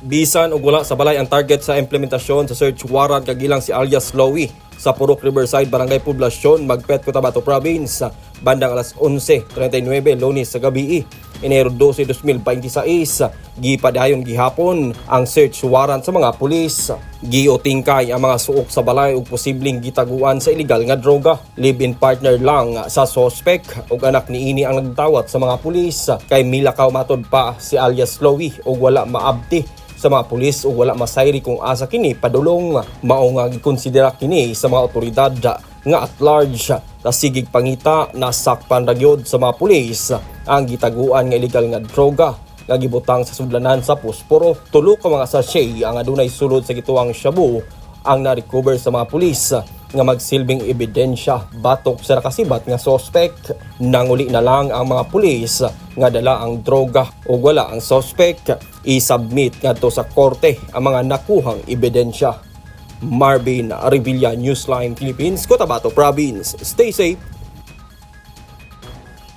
Bisan og wala sa balay ang target sa implementasyon sa search warrant kagilang si alias Lowy sa Purok Riverside, Barangay Poblasyon, Magpet, Cotabato Province bandang alas 11:39 Lunes sa gabi. Enero 12, 2026, gipadayon gihapon ang search warrant sa mga pulis. Giotingkay ang mga suok sa balay ug posibleng gitaguan sa ilegal nga droga. Live-in partner lang sa suspect ug anak niini ang nagtawat sa mga pulis. Kay milakaw matod pa si alias Lowy ug wala maabti sa mga pulis ug wala masayri kung asa kini padulong. Mao nga gikonsidera kini sa mga otoridad nga at large sigig pangita na sakpan ra gyud sa mga pulis ang gitaguan nga illegal nga droga nga gibutang sa sudlanan sa posporo. Tulo ka mga sachet ang adunay sulod sa gituang shabu ang na-recover sa mga pulis nga magsilbing ebidensya batok sa nakasibat nga suspect. Nanguli na lang ang mga pulis nga dala ang droga o wala ang suspect i-submit ngadto sa korte ang mga nakuhang ebidensya. Marvin Revilla, Newsline Philippines, Cotabato Province. Stay safe.